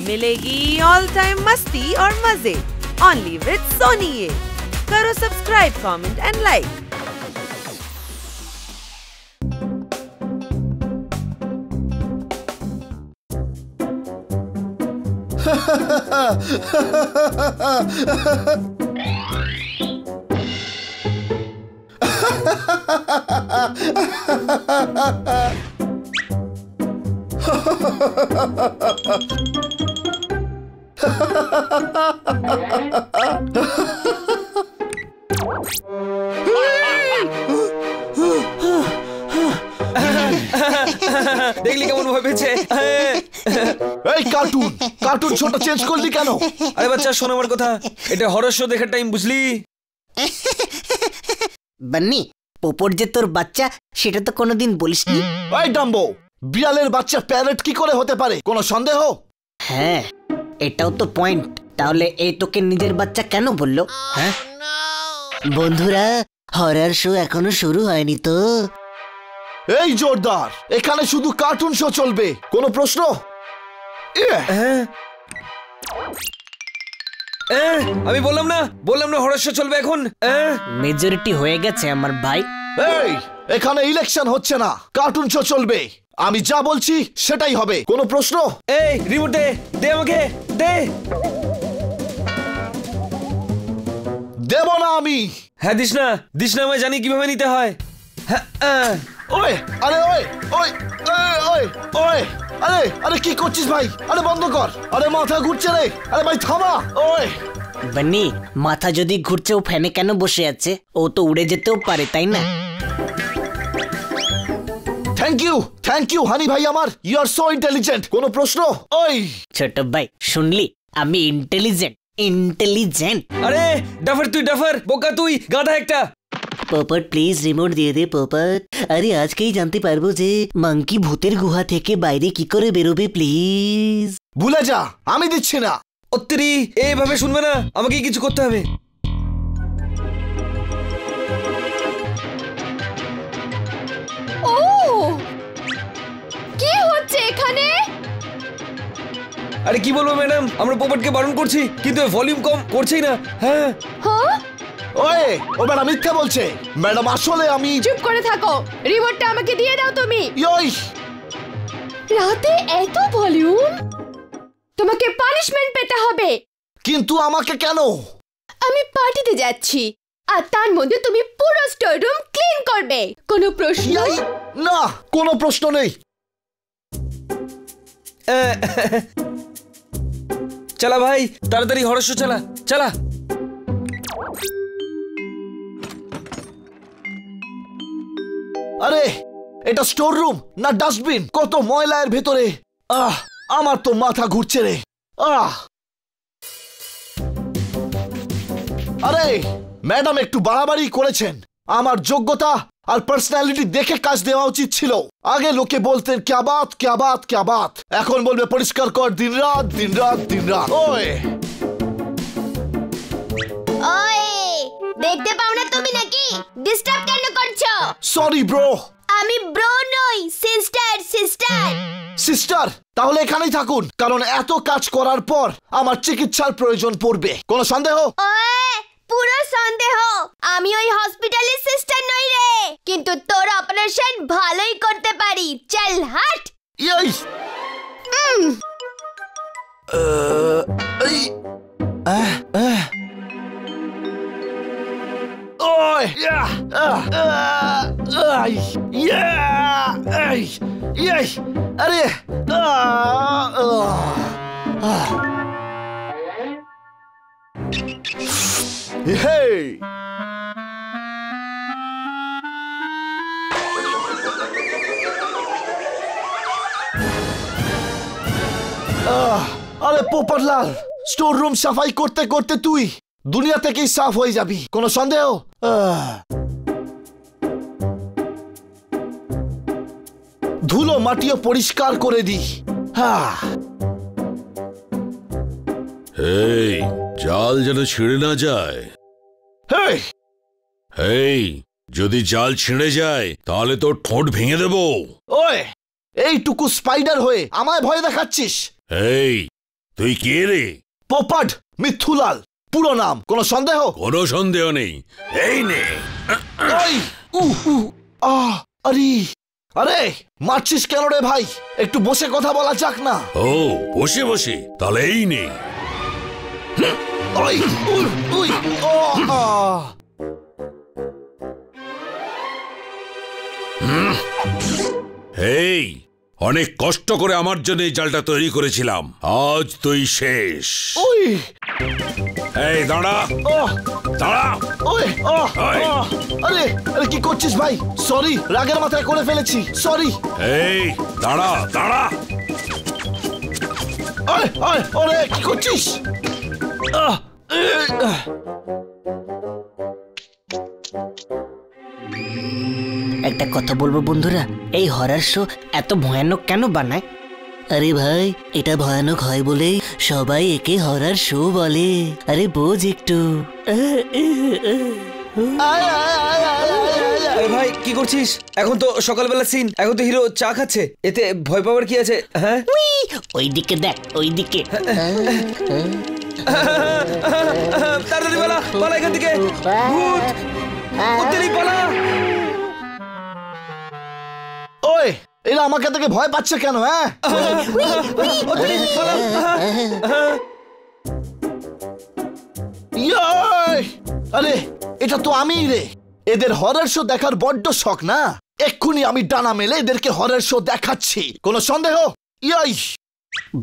मिलेगी all time मस्ती और मजे ओनली विद सोनी ये। करो सब्सक्राइब, कमेंट एंड लाइक। দেখলি কেমন ভয় পেয়েছে? এই কার্টুন কার্টুন শোটা চেঞ্জ করলি কেন? আরে বাচ্চা শোন আমার কথা, এটা হরর শো দেখার টাইম, বুঝলি? বান্নি, পোপর যে তোর বাচ্চা সেটা তো কোনোদিন বলিসনি। এই ডাম্বো, বিড়ালের বাচ্চা প্যারেট কি করে হতে পারে? কোনো সন্দেহ? হ্যাঁ, এটাও তো পয়েন্ট। তাহলে এই তোকে নিজের বাচ্চা কেন বললো? হ্যাঁ বন্ধুরা, হরর শো এখনো শুরু হয়নি তো। এই জোরদার, এখানে শুধু কার্টুন শো চলবে, কোনো প্রশ্ন? আমি বললাম না হরর শো চলবে এখন। মেজরিটি হয়ে গেছে আমার ভাই। এই, এখানে ইলেকশন হচ্ছে না, কার্টুন শো চলবে। আমি যা বলছি সেটাই হবে, কোনো প্রশ্ন? এই রিমোট দে, দে আমাকে, দে। দেব না আমি। হ্যাঁ দিস না, আমি জানি কিভাবে নিতে হয়। হ্যাঁ ওই, আরে ওই ওই ওই ওই, আরে আরে কি করছিস ভাই? আরে বন্ধ কর, আরে মাথা ঘুরছে রে। আরে ভাই থামা। ওই বান্নি, মাথা যদি ঘুরছে ও ফ্যানে কেন বসে আছে? ও তো উড়ে যেতেও পারে, তাই না? থ্যাংক ইউ হানি ভাই আমার, ইউ আর সো ইন্টেলিজেন্ট। কোনো প্রশ্ন? ওই ছোট ভাই শুনলি, আমি ইন্টেলিজেন্ট। আরে ডাফার, তুই ডাফার, বোকা তুই, গাধা একটা। পোপট প্লিজ রিমোট দিয়ে দে পোপট। আরে আজকেই জানতে পারবো যে মাঙ্কি ভূতের গুহা থেকে বাইরে কি করে বেরোবে, প্লিজ। ভুলে যা, আমি দিচ্ছি না। অত্তেরি, এইভাবে শুনবে না, আমাকে কিছু করতে হবে। ও কি হচ্ছে এখানে? আরে কি বলবো ম্যাডাম, আমরা পোপটকে বারণ করছি কিন্তু ভলিউম কম করছেই না। হ্যাঁ ওই, ও ম্যাডাম মিথ্যা বলছে। ম্যাডাম আসলে আমি। চুপ করে থাকো, রিমোটটা আমাকে দিয়ে দাও তুমি। ইয়ই, রাতে এত ভলিউম, তোমাকে পানিশমেন্ট পেতে হবে। কিন্তু আমাকে কেন? আমি পার্টিতে যাচ্ছি আর তার মধ্যে তুমি পুরো স্টোর রুম ক্লিন করবে। কোনো প্রশ্ন? না, কোনো প্রশ্ন নেই। চালা ভাই, তাড়াতাড়ি হরর শো চালা চালা। আরে এটা স্টোর রুম না ডাস্টবিন? কত ময়লা এর ভেতরে। আমার তো মাথা ঘুরছে রে। আরে ম্যাডাম একটু বাড়াবাড়ি করেছেন। আমার যোগ্যতা আর পার্সোনালিটি দেখে কাজ দেওয়া উচিত ছিল। আগে লোকে বলতেন ক্যা বাত ক্যা বাত ক্যা বাত, এখন বলবে পরিষ্কার কর দিন রাত দিন রাত দিন রাত। ওই দেখতে পাও না তুমি নাকি? ডিস্টার্ব কেন করছো? Sorry bro. আমি ব্রো নই, সিস্টার, তাহলে এখানেই থাকুন, কারণ এত কাজ করার পর আমার চিকিৎসার প্রয়োজন পড়বে। কোনো সন্দেহ? পুরো সন্দেহ। আমি ওই হসপিটালের সিস্টার নই রে, কিন্তু তোর অপারেশন ভালোই করতে পারি। চল হাট। এই আরে Hey! আরে পোপটলাল, স্টোর রুম সাফাই করতে করতে তুই দুনিয়া থেকেই সাফ হয়ে যাবি, কোনো সন্দেহ? ধুলো মাটিও পরিষ্কার করে দি। এই জাল যেন ছিঁড়ে না যায়। এই যদি জাল ছিঁড়ে যায় তাহলে তোর ঠোঁট ভেঙে দেব। ওই, এইটুকু স্পাইডার হয়ে আমায় ভয় দেখাচ্ছিস? এই তুই কে রে? পোপট মিথুলাল পুরো নাম, কোনো সন্দেহ? কোনো সন্দেহ নেই, এই নে। ওই আরে আরে মারছিস কেন রে ভাই? একটু বসে কথা বলা যাক না। ও বসে বসে, তাহলে এই নে। ওই উই ও এই অনেক কষ্ট করে আমার জন্য এই জালটা তৈরি করেছিলাম, আজ তুই শেষ। ওই এই দাঁড়া, দাঁড়া। ওই ওই। আরে আরে কি করছিস ভাই? সরি, রাগের মাথায় করে ফেলেছি, সরি। এই দাঁড়া, দাঁড়া। ওই ওই ওরে কি করছিস? একটা কথা বলবো বন্ধুরা, এই হরর শো এত ভয়ানক কেন বানায়? আরে ভাই, এটা ভয়ানক হয় বলেই সবাই একে হরর শো বলে। আরে বোঝ একটু। আরে ভাই কি করছিস? এখন তো সকালবেলা সিন, এখন তো হিরো চা খাচ্ছে, এতে ভয় পাওয়ার কি আছে? হ্যাঁ ওইদিকে দেখ, ওইদিকে। তাড়াতাড়ি পালা, পালা এখান থেকে। ভূত, উত্তেরি পালা। ওই এরা আমাকে থেকে ভয় পাচ্ছে কেন? হ্যাঁ উত্তেরি পালা। ইয়াই! আরে এটা তো আমিই রে। এদের হরর শো দেখার বড্ড শখ না? এক্ষুনি আমি ডানা মেলে এদেরকে হরর শো দেখাচ্ছি, কোনো সন্দেহ? ইয়াই!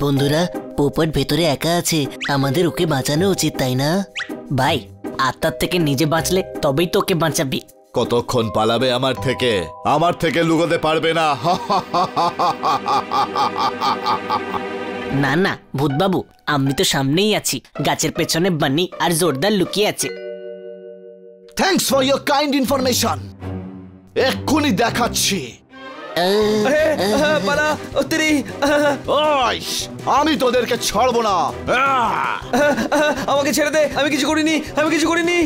বন্ধুরা, পোপট ভেতরে একা আছে, আমাদের ওকে বাঁচানো উচিত, তাই না? ভাই, আত্মার থেকে নিজে বাঁচলে তবেই তোকে বাঁচাবি। কতক্ষণ পালাবে আমার থেকে? আমার থেকে লুকোতে পারবে না। না না ভূতবাবু, আমি তো সামনেই আছি, গাছের পেছনে বানি আর জোরদার লুকিয়ে আছে। Thanks for your kind information. এক্ষুনি দেখাচ্ছি। আরে পালা, উত্তেরি। ওই আমি তোদেরকে ছাড়বো না। আমাকে ছেড়ে দে, আমি কিছু করিনি, আমি কিছু করিনি।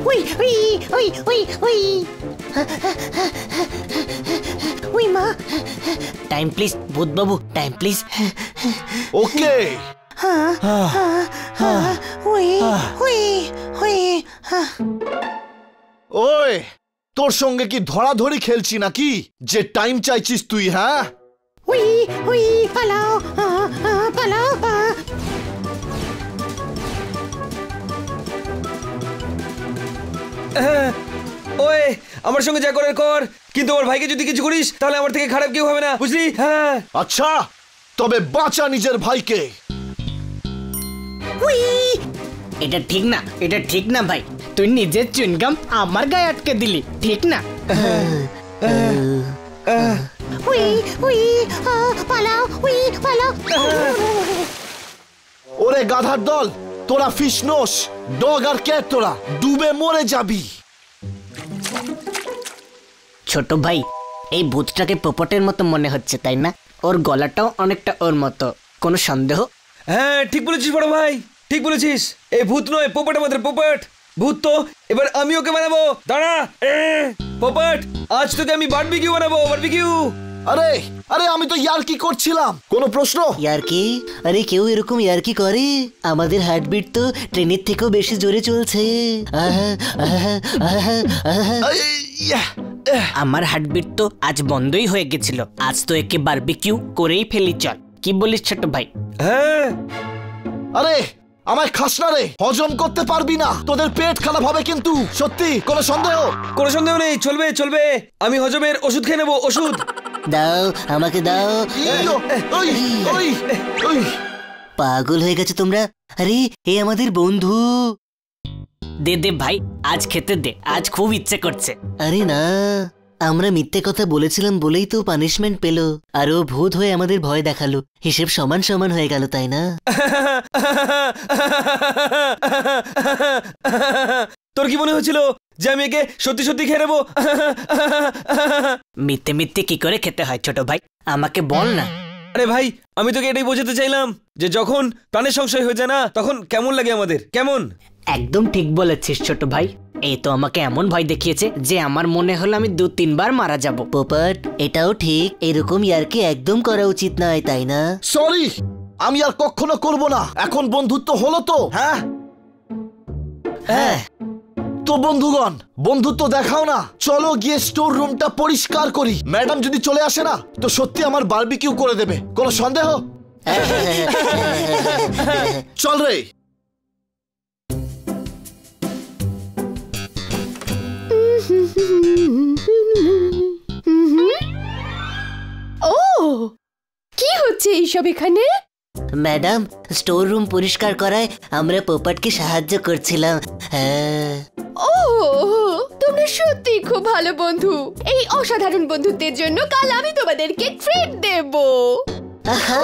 উই উই উই উই উই উই মা, টাইম প্লিজ ভূতবাবু, টাইম প্লিজ। ওকে উই উই উই। ওই তোর সঙ্গে কি ধরাধরি খেলছি নাকি যে টাইম চাইছিস তুই? হ্যাঁ উই উই, পালাও পালাও। ওই আমার সঙ্গে যা করার কর, কিন্তু আমার ভাইকে যদি কিছু করিস তাহলে আমার থেকে খারাপ কেউ হবে না, বুঝলি? হ্যাঁ আচ্ছা, তবে বাঁচা নিজের ভাইকে। এটা ঠিক না, এটা ঠিক না ভাই, তুই নিজের চুইনগাম আমার গায়ে আটকে দিলি, ঠিক না? উই উই, পালাও, উই পালাও। ওরে গাধার দল, তোরা ফিশ নোস, ডগ আর ক্যাট, তোরা ডুবে মরে যাবি। ছোট ভাই, এই ভূতটাকে পোপটের মতো মনে হচ্ছে, তাই না? ওর গলাটাও অনেকটা ওর মতো, কোনো সন্দেহ? হ্যাঁ ঠিক বলেছিস বড় ভাই, ঠিক বলেছিস। এই ভূত নয়, পোপট আমাদের পোপট। ভূত তো এবার আমি ওকে বানাবো, দাঁড়া। পোপট, আজ তোকে আমি বারবিকিউ বানাবো, বারবিকিউ। আরে আরে আমি তো ইয়ার্কি করছিলাম, কোনো প্রশ্ন? ইয়ার্কি? আরে কেউ এরকম ইয়ার্কি করে? আমাদের হার্টবিট তো ট্রেনের থেকেও বেশি জোরে চলছে। আমার হার্টবিট তো আজ বন্ধই হয়ে গেছিল, আজ তো একে বারবিকিউ করেই ফেলি, চল। কি বলিস ছোট ভাই? হ্যাঁ আরে আমায় খাস না রে, হজম করতে পারবি না, তোদের পেট খারাপ হবে কিন্তু, সত্যি, কোনো সন্দেহ? কোনো সন্দেহ নেই, চলবে চলবে, আমি হজমের ওষুধ খেয়ে নেবো, ওষুধ দাও, আমাকে দাও। ওই ওই ওই পাগল হয়ে গেছে তোমরা? আরে এ আমাদের বন্ধু। দে দে ভাই, আজ খেতে দে, আজ খুব ইচ্ছে করছে। আরে না, আমরা মিথ্যে কথা বলেছিলাম বলেই তো পানিশমেন্ট পেল, আর ও ভূত হয়ে আমাদের ভয় দেখালো, হিসেব সমান সমান হয়ে গেল, তাই না? তোর কি মনে হচ্ছিল যে আমি একে সত্যি সত্যি খেয়ে নেবো? মিথ্যে মিথ্যে কি করে খেতে হয় ছোট ভাই, আমাকে বল না। আরে ভাই, আমি তোকে এটাই বোঝাতে চাইলাম যে যখন প্রাণের সংশয় হয়ে যায় না, তখন কেমন লাগে আমাদের, কেমন? একদম ঠিক বলেছিস ছোট ভাই। এই তো আমাকে এমন ভয় দেখিয়েছে যে আমার মনে হলো আমি 2-3 বার মারা যাব। পোপট, এটাও ঠিক, এরকম ইয়ার্কি একদম করা উচিত নয়, তাই না? সরি, আমি আর কখনো করব না। এখন বন্ধুত্ব হলো তো? হ্যাঁ হ্যাঁ। তো বন্ধুগণ, বন্ধুত্ব দেখাও না, চলো গিয়ে স্টোর রুমটা পরিষ্কার করি। ম্যাডাম যদি চলে আসে না, তো সত্যি আমার বারবিকিউ করে দেবে, কোনো সন্দেহ? চল রে। ও, কি হচ্ছে এইসব এখানে? ম্যাডাম, স্টোর রুম পরিষ্কার করায় আমরা পোপটকে সাহায্য করছিলাম। হ্যাঁ। ও, তোমরা সত্যি খুব ভালো বন্ধু। এই অসাধারণ বন্ধুত্বের জন্য কাল আমি তোমাদেরকে ট্রিট দেব। আহা!